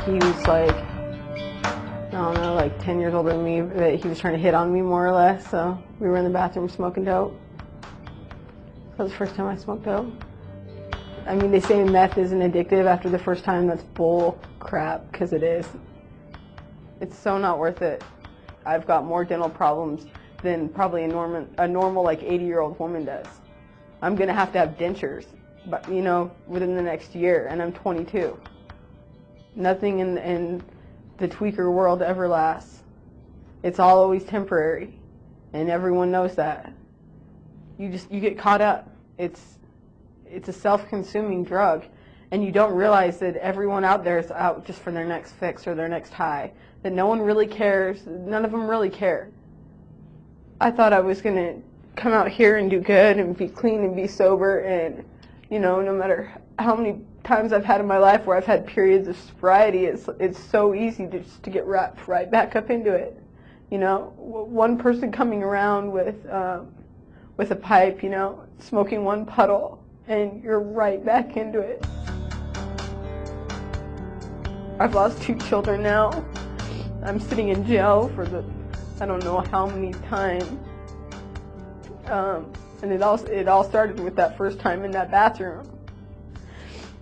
he was like, I don't know, like 10 years older than me, that he was trying to hit on me more or less, so we were in the bathroom smoking dope. That was the first time I smoked dope. I mean, they say meth isn't addictive after the first time. That's bull crap, because it is. It's so not worth it. I've got more dental problems than probably a normal like 80-year-old woman does. I'm gonna have to have dentures, but you know, within the next year, and I'm 22. Nothing in the tweaker world ever lasts. It's all always temporary, and everyone knows that. You get caught up. It's a self-consuming drug, and you don't realize that everyone out there is out just for their next fix or their next high, that no one really cares. None of them really care. I thought I was going to come out here and do good and be clean and be sober, and you know, no matter how many times I've had in my life where I've had periods of sobriety, it's so easy to get wrapped right back up into it. You know, one person coming around with a pipe, you know, smoking one puddle, and you're right back into it. I've lost 2 children now. I'm sitting in jail for I don't know how many times. And it all started with that first time in that bathroom.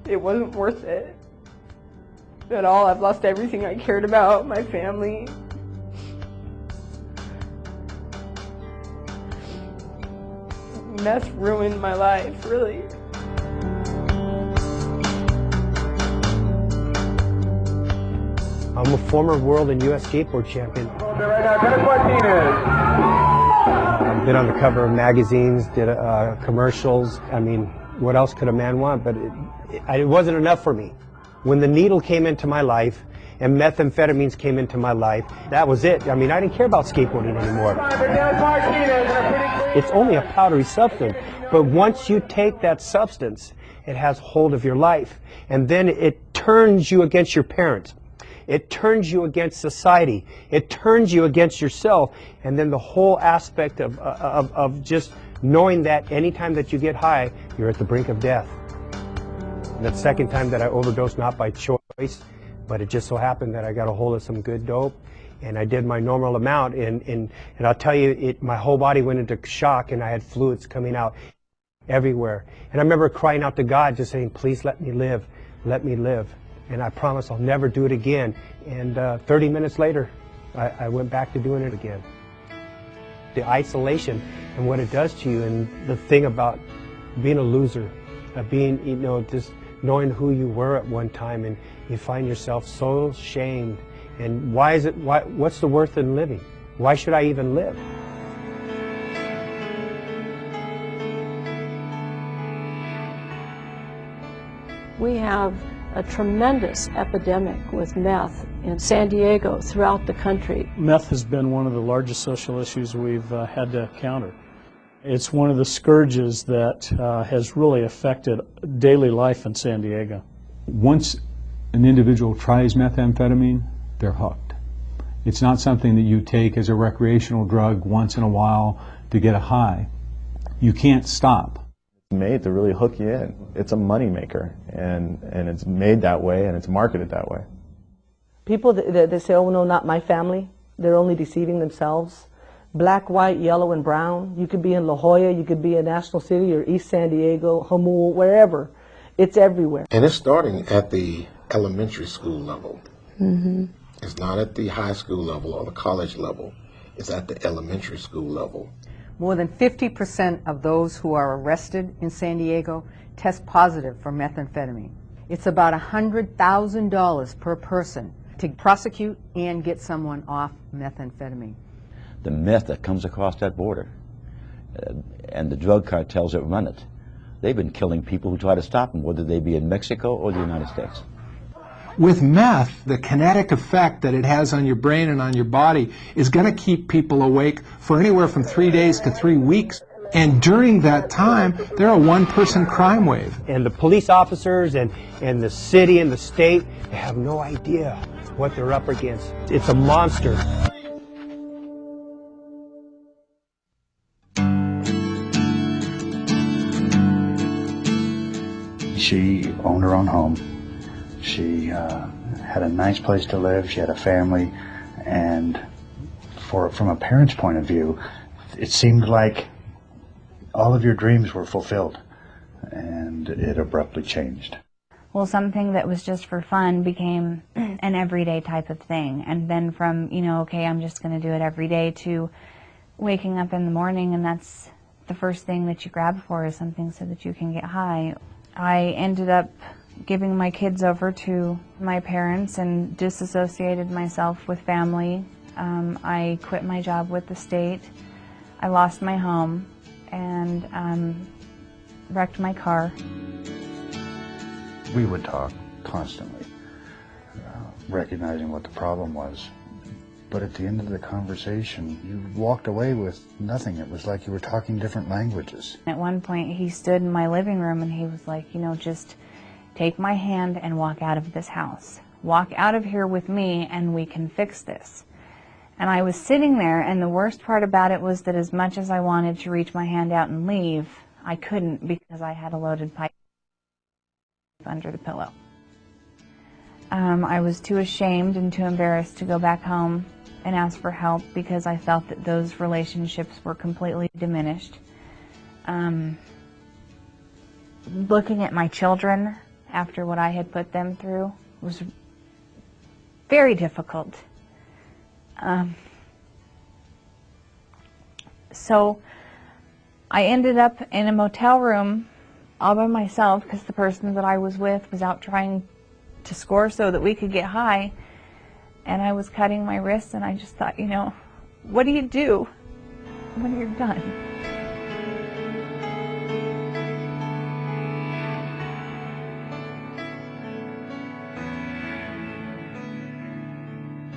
It wasn't worth it at all. I've lost everything I cared about, my family. Meth ruined my life, really. I'm a former world and U.S. skateboard champion. I've been on the cover of magazines, did commercials. I mean, what else could a man want? But it wasn't enough for me. When the needle came into my life and methamphetamines came into my life, that was it. I mean, I didn't care about skateboarding anymore. It's only a powdery substance, but once you take that substance, it has hold of your life, and then it turns you against your parents. It turns you against society. It turns you against yourself, and then the whole aspect of just knowing that anytime that you get high, you're at the brink of death. That second time that I overdosed, not by choice, but it just so happened that I got a hold of some good dope, and I did my normal amount, and I'll tell you, my whole body went into shock, and I had fluids coming out everywhere. And I remember crying out to God, just saying, please let me live, let me live. And I promise I'll never do it again. And 30 minutes later, I went back to doing it again. The isolation and what it does to you, and the thing about being a loser, being, you know, just knowing who you were at one time, and you find yourself so shamed. And what's the worth in living? Why should I even live? We have a tremendous epidemic with meth in San Diego, throughout the country. Meth has been one of the largest social issues we've had to counter. It's one of the scourges that has really affected daily life in San Diego. Once an individual tries methamphetamine, they're hooked. It's not something that you take as a recreational drug once in a while to get a high. You can't stop. It's made to really hook you in. It's a money maker, and it's made that way, and it's marketed that way. People that say, oh no, not my family, they're only deceiving themselves. Black, white, yellow, and brown. You could be in La Jolla, you could be in National City or East San Diego, Jamul, wherever. It's everywhere. And it's starting at the elementary school level. Mm-hmm. It's not at the high school level or the college level. It's at the elementary school level. More than 50% of those who are arrested in San Diego test positive for methamphetamine. It's about $100,000 per person to prosecute and get someone off methamphetamine. The meth that comes across that border and the drug cartels that run it, they've been killing people who try to stop them, whether they be in Mexico or the United States. With meth, the kinetic effect that it has on your brain and on your body is going to keep people awake for anywhere from 3 days to 3 weeks. And during that time, they're a one-person crime wave. And the police officers and the city and the state, they have no idea what they're up against. It's a monster. She owned her own home. She had a nice place to live, she had a family, and from a parent's point of view, it seemed like all of your dreams were fulfilled, and it abruptly changed. Well, something that was just for fun became an everyday type of thing. And then from, okay, I'm just going to do it every day, to waking up in the morning and that's the first thing that you grab for is something so that you can get high. I ended up giving my kids over to my parents and disassociated myself with family. I quit my job with the state. I lost my home and wrecked my car. We would talk constantly, recognizing what the problem was. But at the end of the conversation, you walked away with nothing. It was like you were talking different languages. At one point, he stood in my living room and he was like, just take my hand and walk out of this house. Walk out of here with me and we can fix this. And I was sitting there, and the worst part about it was that as much as I wanted to reach my hand out and leave, I couldn't because I had a loaded pipe under the pillow. I was too ashamed and too embarrassed to go back home and ask for help because I felt that those relationships were completely diminished. Looking at my children after what I had put them through was very difficult. So I ended up in a motel room all by myself because the person that I was with was out trying to score so that we could get high, and I was cutting my wrists, and I just thought, what do you do when you're done?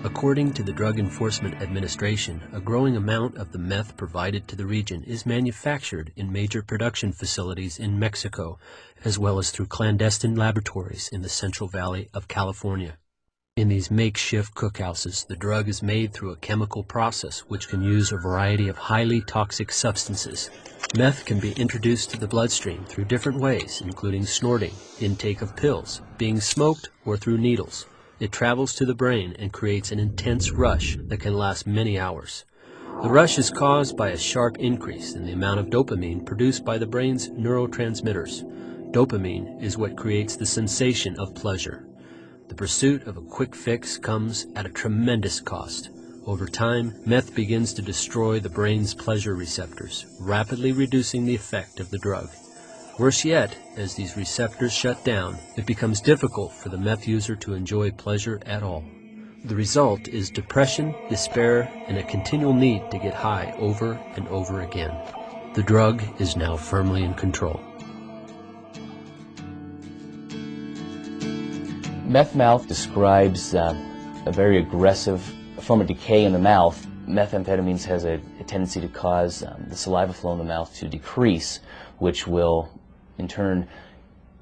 According to the Drug Enforcement Administration, a growing amount of the meth provided to the region is manufactured in major production facilities in Mexico, as well as through clandestine laboratories in the Central Valley of California. In these makeshift cookhouses, the drug is made through a chemical process which can use a variety of highly toxic substances. Meth can be introduced to the bloodstream through different ways, including snorting, intake of pills, being smoked, or through needles. It travels to the brain and creates an intense rush that can last many hours. The rush is caused by a sharp increase in the amount of dopamine produced by the brain's neurotransmitters. Dopamine is what creates the sensation of pleasure. The pursuit of a quick fix comes at a tremendous cost. Over time, meth begins to destroy the brain's pleasure receptors, rapidly reducing the effect of the drug. Worse yet, as these receptors shut down, it becomes difficult for the meth user to enjoy pleasure at all. The result is depression, despair, and a continual need to get high over and over again. The drug is now firmly in control. Meth mouth describes a very aggressive form of decay in the mouth. Methamphetamines has a tendency to cause the saliva flow in the mouth to decrease, which will in turn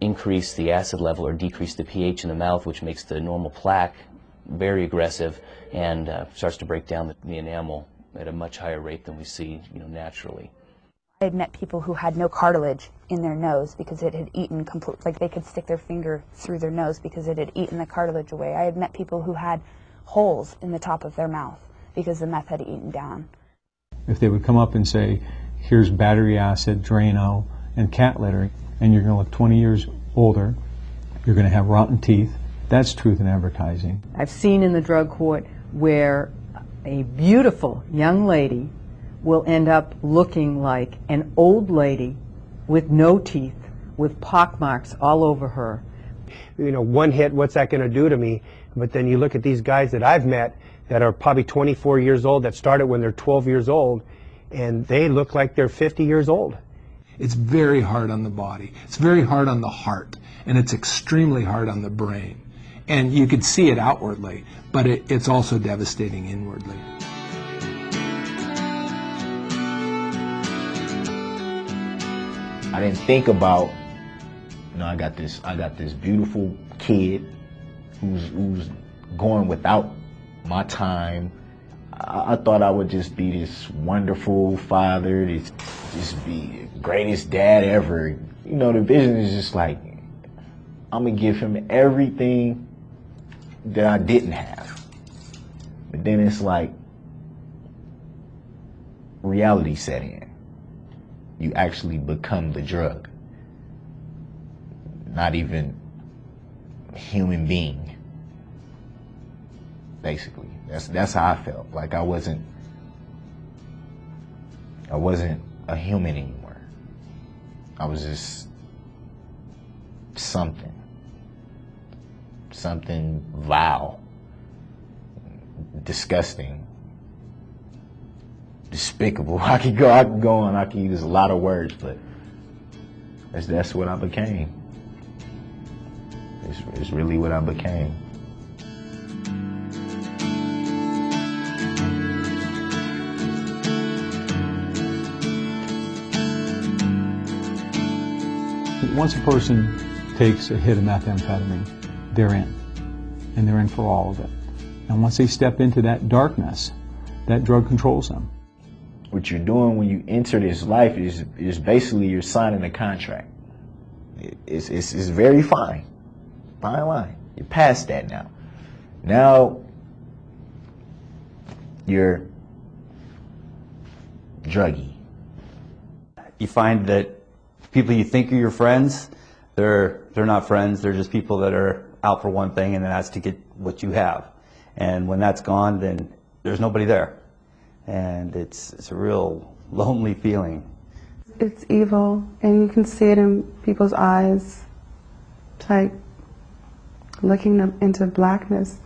increase the acid level or decrease the pH in the mouth, which makes the normal plaque very aggressive and starts to break down the enamel at a much higher rate than we see naturally. I had met people who had no cartilage in their nose because it had eaten like they could stick their finger through their nose because it had eaten the cartilage away. I had met people who had holes in the top of their mouth because the meth had eaten down. If they would come up and say, here's battery acid, Drano, and cat litter, and you're going to look 20 years older, you're going to have rotten teeth, that's truth in advertising. I've seen in the drug court where a beautiful young lady will end up looking like an old lady with no teeth, with pockmarks all over her. One hit, what's that going to do to me? But then you look at these guys that I've met that are probably 24 years old, that started when they're 12 years old, and they look like they're 50 years old. It's very hard on the body. It's very hard on the heart. And it's extremely hard on the brain. And you could see it outwardly, but it's also devastating inwardly. I didn't think about, I got this beautiful kid who's going without my time. I thought I would just be this wonderful father, just be the greatest dad ever. The vision is just like, I'm gonna give him everything that I didn't have. But then it's like reality set in. You actually become the drug, not even a human being. Basically, that's how I felt. Like I wasn't a human anymore. I was just something vile, disgusting, despicable. I could go on. I could use a lot of words, but that's what I became. It's really what I became. Once a person takes a hit of methamphetamine, they're in. And they're in for all of it. And once they step into that darkness, that drug controls them. What you're doing when you enter this life is basically you're signing a contract. It's very fine. Fine line. You're past that now. Now you're druggy. You find that people you think are your friends, they're not friends. They're just people that are out for one thing, and that's to get what you have. And when that's gone, then there's nobody there, and it's a real lonely feeling. It's evil, and you can see it in people's eyes. It's like looking into blackness,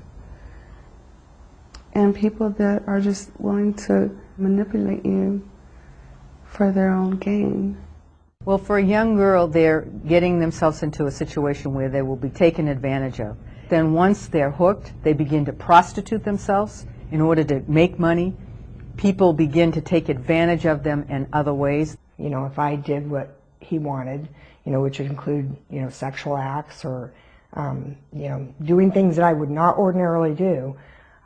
and people that are just willing to manipulate you for their own gain. Well, for a young girl, they're getting themselves into a situation where they will be taken advantage of. Then once they're hooked, they begin to prostitute themselves in order to make money. People begin to take advantage of them in other ways. You know, if I did what he wanted, you know, which would include, you know, sexual acts or, you know, doing things that I would not ordinarily do,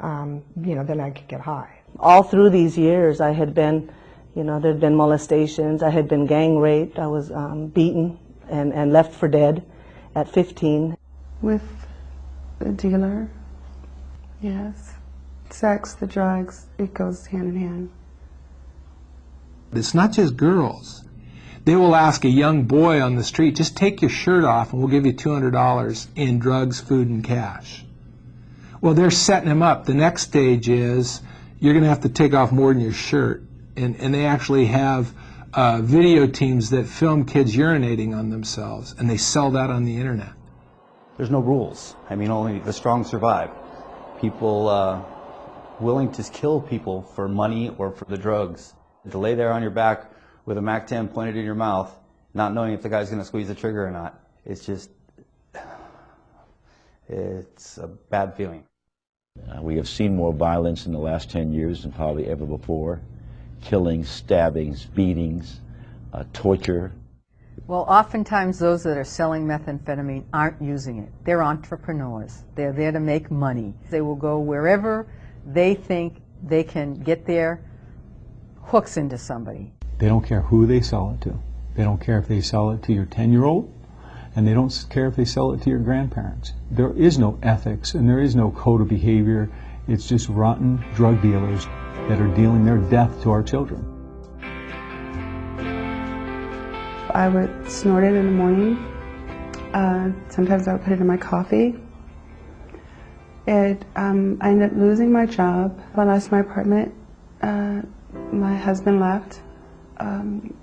you know, then I could get high. All through these years, I had been, you know, there had been molestations, I had been gang raped, I was beaten and left for dead at 15. With the dealer, yes. Sex, the drugs, it goes hand in hand. It's not just girls. They will ask a young boy on the street, just take your shirt off and we'll give you $200 in drugs, food, and cash. Well, they're setting him up. The next stage is you're going to have to take off more than your shirt. And they actually have video teams that film kids urinating on themselves, and they sell that on the internet. There's no rules. I mean, only the strong survive. People willing to kill people for money or for the drugs. To lay there on your back with a MAC-10 pointed in your mouth, not knowing if the guy's going to squeeze the trigger or not, it's just, it's a bad feeling. We have seen more violence in the last 10 years than probably ever before. Killings, stabbings, beatings, torture. Well, oftentimes those that are selling methamphetamine aren't using it. They're entrepreneurs. They're there to make money. They will go wherever they think they can get their hooks into somebody. They don't care who they sell it to. They don't care if they sell it to your 10-year-old, and they don't care if they sell it to your grandparents. There is no ethics, and there is no code of behavior. It's just rotten drug dealers that are dealing their death to our children. I would snort it in the morning. Sometimes I would put it in my coffee. I ended up losing my job. I lost my apartment. My husband left. And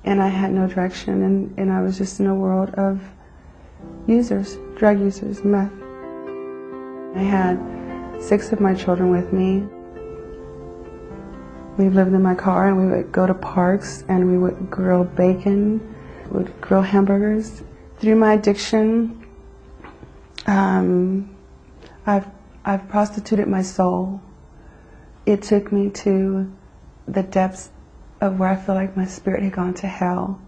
I had no direction, and I was just in a world of users, drug users, meth. I had 6 of my children with me. We lived in my car, and we would go to parks, and we would grill bacon, we would grill hamburgers. Through my addiction, I've prostituted my soul. It took me to the depths of where I feel like my spirit had gone to hell.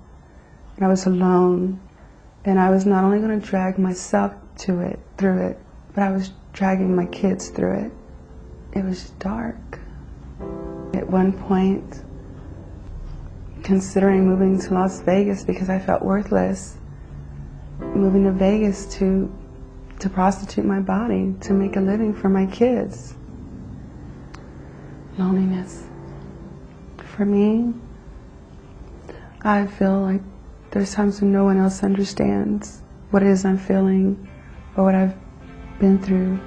And I was alone, and I was not only going to drag myself through it, but I was dragging my kids through it. It was dark. At one point, considering moving to Las Vegas because I felt worthless, moving to Vegas to to prostitute my body to make a living for my kids. Loneliness. For me, I feel like there's times when no one else understands what it is I'm feeling or what I've been through.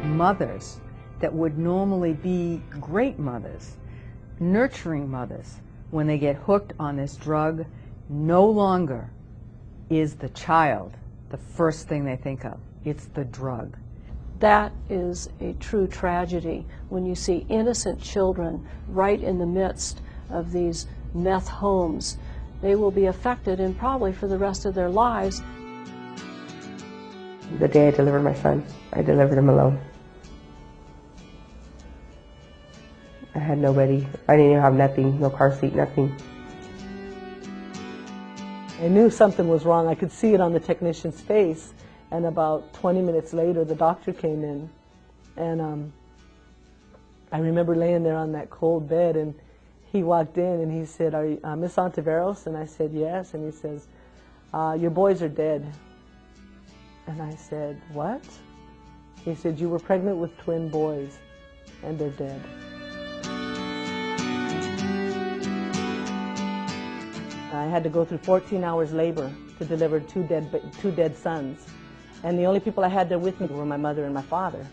Mothers that would normally be great mothers, nurturing mothers, when they get hooked on this drug, no longer is the child the first thing they think of. It's the drug. That is a true tragedy when you see innocent children right in the midst of these meth homes. They will be affected, and probably for the rest of their lives. The day I delivered my son, I delivered him alone. I had nobody. I didn't even have nothing, no car seat, nothing. I knew something was wrong. I could see it on the technician's face. And about 20 minutes later, the doctor came in. And I remember laying there on that cold bed, and he walked in and he said, "Are you Miss Ontiveros?" And I said, "Yes." And he says, "Your boys are dead." And I said, "What?" He said, "You were pregnant with twin boys, and they're dead." I had to go through 14 hours labor to deliver two dead sons. And the only people I had there with me were my mother and my father.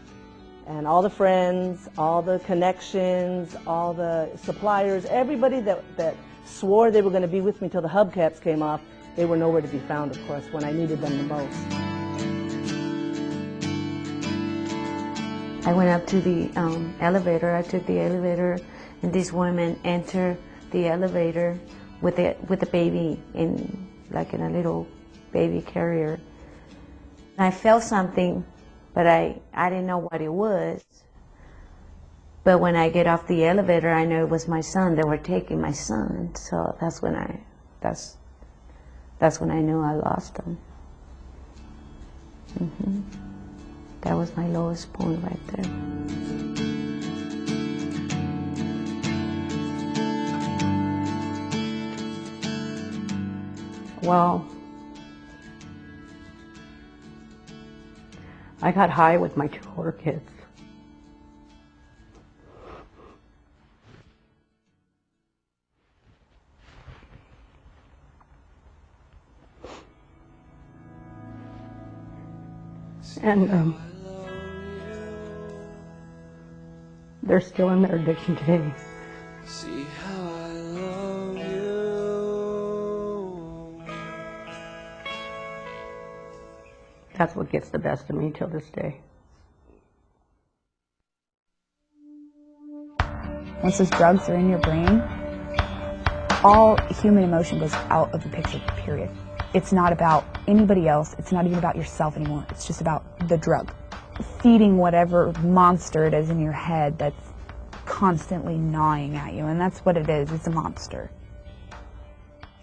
And all the friends, all the connections, all the suppliers, everybody that swore they were going to be with me till the hubcaps came off, they were nowhere to be found, of course, when I needed them the most. I went up to the elevator. I took the elevator, and this woman entered the elevator with a baby in a little baby carrier. I felt something, but I didn't know what it was. But when I get off the elevator, I know it was my son. They were taking my son, so that's when I knew I lost him. That was my lowest point right there. Well, I got high with my 2 older kids. And they're still in their addiction today. See how I love you. That's what gets the best of me till this day. Once those drugs are in your brain, all human emotion goes out of the picture, period. It's not about anybody else. It's not even about yourself anymore. It's just about the drug. Feeding whatever monster it is in your head that's constantly gnawing at you, and that's what it is. It's a monster.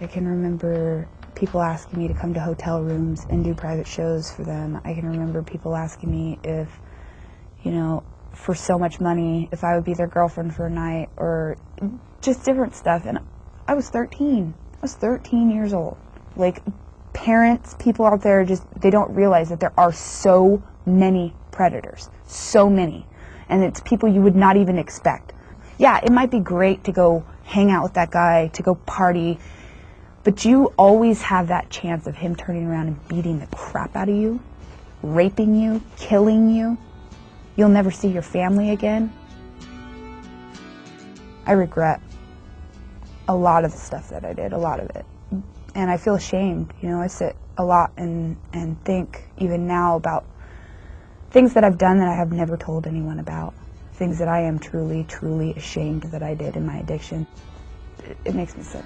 I can remember people asking me to come to hotel rooms and do private shows for them. I can remember people asking me if, for so much money, if I would be their girlfriend for a night, or just different stuff. And I was 13. I was 13 years old. Like, parents, people out there, they don't realize that there are so many predators. So many. And it's people you would not even expect. Yeah, it might be great to go hang out with that guy, to go party, but you always have that chance of him turning around and beating the crap out of you, raping you, killing you. You'll never see your family again. I regret a lot of the stuff that I did, a lot of it. And I feel ashamed. I sit a lot and think, even now, about things that I've done that I have never told anyone about. Things that I am truly, truly ashamed that I did in my addiction. It makes me sick.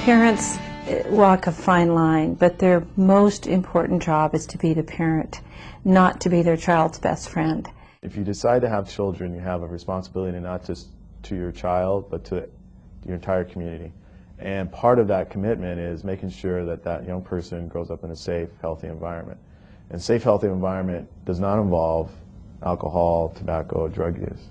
Parents walk a fine line, but their most important job is to be the parent, not to be their child's best friend. If you decide to have children, you have a responsibility not just to your child, but to your entire community. And part of that commitment is making sure that that young person grows up in a safe, healthy environment. And safe, healthy environment does not involve alcohol, tobacco, drug use.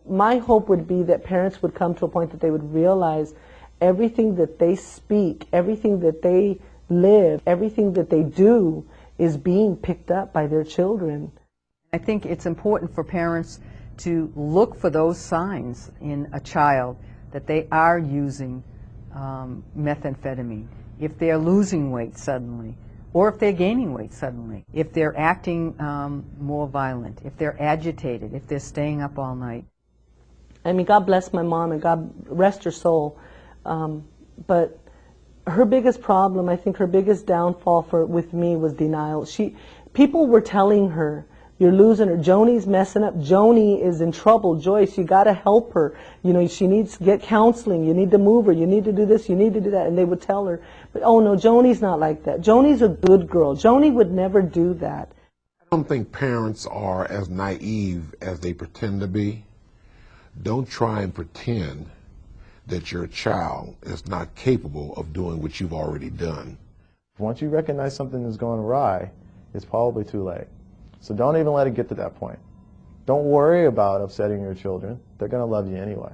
My hope would be that parents would come to a point that they would realize everything that they speak, everything that they live, everything that they do is being picked up by their children. I think it's important for parents to look for those signs in a child that they are using methamphetamine. If they're losing weight suddenly, or if they're gaining weight suddenly, if they're acting more violent, if they're agitated, if they're staying up all night. I mean, God bless my mom and God rest her soul, but her biggest problem, I think her biggest downfall with me was denial. People were telling her, you're losing her, Joni's messing up, Joni is in trouble, Joyce, you gotta help her, you know, she needs to get counseling, you need to move her, you need to do this, you need to do that, and they would tell her, but oh no, Joni's not like that, Joni's a good girl, Joni would never do that. I don't think parents are as naive as they pretend to be. Don't try and pretend that your child is not capable of doing what you've already done. Once you recognize something is going awry, it's probably too late. So don't even let it get to that point. Don't worry about upsetting your children. They're going to love you anyway.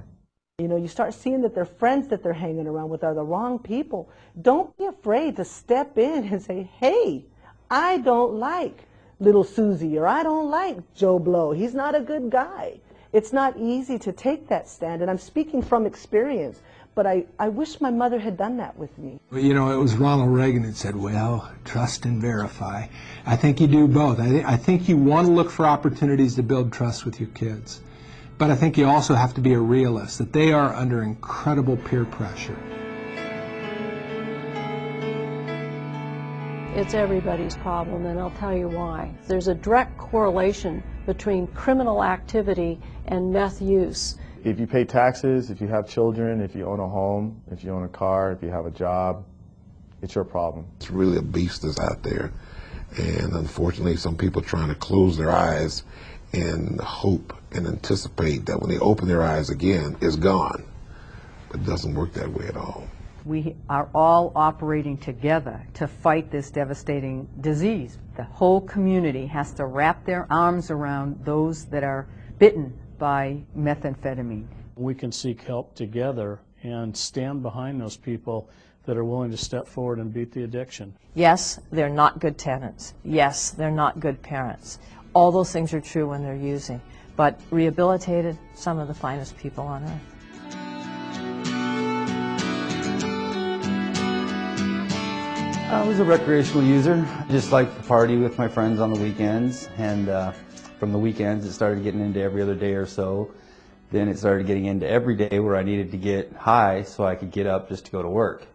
You know, you start seeing that their friends that they're hanging around with are the wrong people. Don't be afraid to step in and say, hey, I don't like little Susie, or I don't like Joe Blow. He's not a good guy. It's not easy to take that stand, and I'm speaking from experience. But I wish my mother had done that with me. Well, you know, it was Ronald Reagan that said, well, trust and verify. I think you do both. I think you want to look for opportunities to build trust with your kids. But I think you also have to be a realist, that they are under incredible peer pressure. It's everybody's problem, and I'll tell you why. There's a direct correlation between criminal activity and meth use. If you pay taxes, if you have children, if you own a home, if you own a car, if you have a job, it's your problem. It's really a beast that's out there. And unfortunately, some people are trying to close their eyes and hope and anticipate that when they open their eyes again, it's gone. But it doesn't work that way at all. We are all operating together to fight this devastating disease. The whole community has to wrap their arms around those that are bitten by methamphetamine. We can seek help together and stand behind those people that are willing to step forward and beat the addiction. Yes, they're not good tenants. Yes, they're not good parents. All those things are true when they're using. But rehabilitated, some of the finest people on earth. I was a recreational user. I just liked to party with my friends on the weekends, and from the weekends it started getting into every other day or so. Then it started getting into every day where I needed to get high so I could get up just to go to work.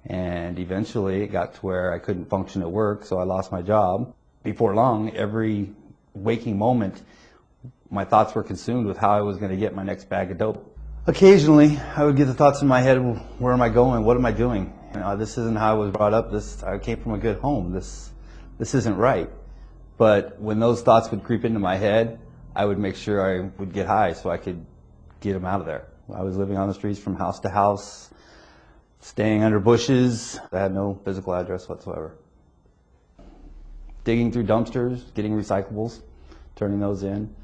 And eventually it got to where I couldn't function at work, so I lost my job. Before long, every waking moment, my thoughts were consumed with how I was going to get my next bag of dope. Occasionally, I would get the thoughts in my head, well, where am I going? What am I doing? You know, this isn't how I was brought up. I came from a good home. This isn't right. But when those thoughts would creep into my head, I would make sure I would get high so I could get them out of there. I was living on the streets from house to house, staying under bushes. I had no physical address whatsoever. Digging through dumpsters, getting recyclables, turning those in.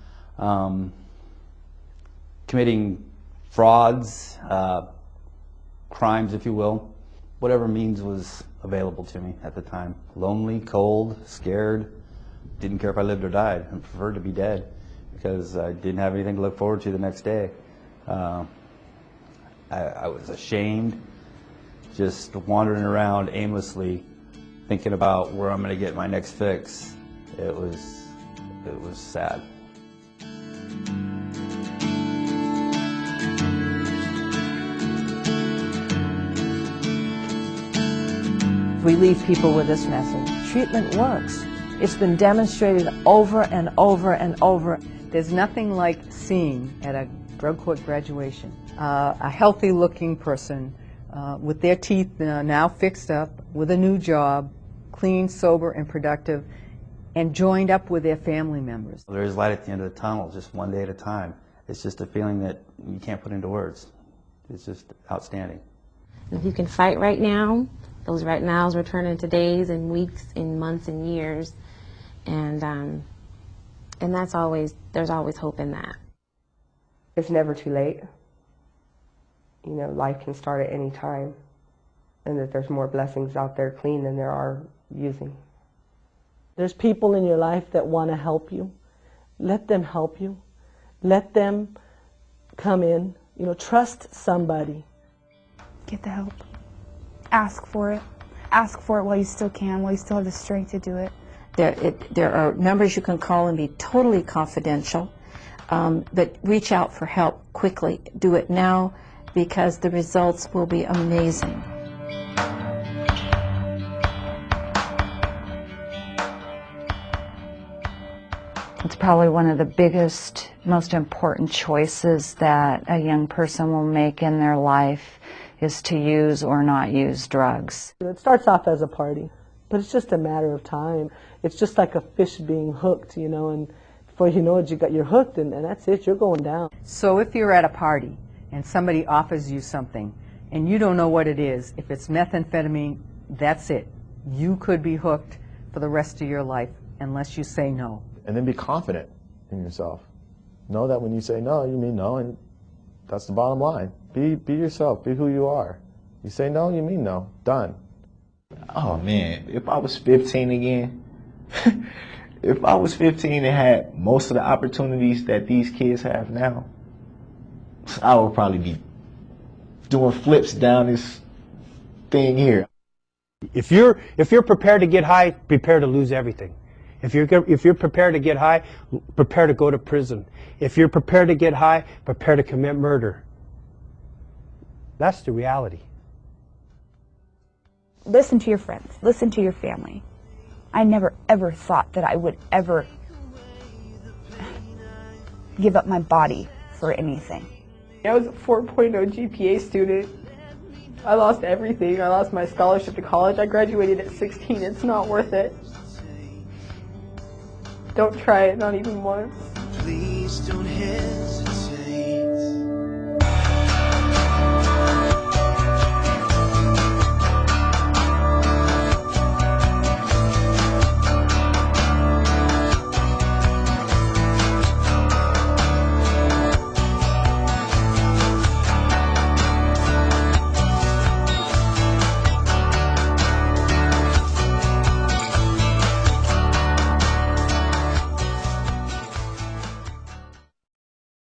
Committing frauds, crimes, if you will. Whatever means was available to me at the time. Lonely, cold, scared. Didn't care if I lived or died. I preferred to be dead because I didn't have anything to look forward to the next day. I was ashamed, just wandering around aimlessly, thinking about where I'm going to get my next fix. It was sad. We leave people with this message. Treatment works. It's been demonstrated over and over and over. There's nothing like seeing at a drug court graduation a healthy looking person with their teeth now fixed up, with a new job, clean, sober, and productive, and joined up with their family members. There is light at the end of the tunnel, just one day at a time. It's just a feeling that you can't put into words. It's just outstanding. If you can fight right now, those right nows will turn into days and weeks and months and years, and there's always hope in that. It's never too late. You know, life can start at any time, and that there's more blessings out there clean than there are using. There's people in your life that want to help you. Let them help you. Let them come in. You know, trust somebody. Get the help. Ask for it. Ask for it while you still can, while you still have the strength to do it. There are numbers you can call and be totally confidential, but reach out for help quickly. Do it now because the results will be amazing. It's probably one of the biggest, most important choices that a young person will make in their life is to use or not use drugs. It starts off as a party, but it's just a matter of time. It's just like a fish being hooked, you know, and before you know it, you're hooked, and that's it, you're going down. So if you're at a party and somebody offers you something and you don't know what it is, if it's methamphetamine, that's it. You could be hooked for the rest of your life unless you say no. And then be confident in yourself. Know that when you say no, you mean no, and that's the bottom line. Be yourself, be who you are. You say no, you mean no. Done. Oh man, if I was 15 again, if I was 15 and had most of the opportunities that these kids have now, I would probably be doing flips down this thing here. If you're prepared to get high, prepare to lose everything. If you're prepared to get high, prepare to go to prison. If you're prepared to get high, prepare to commit murder. That's the reality. Listen to your friends. Listen to your family. I never ever thought that I would ever give up my body for anything. I was a 4.0 GPA student. I lost everything. I lost my scholarship to college. I graduated at 16. It's not worth it. Don't try it, not even once. Please don't hesitate.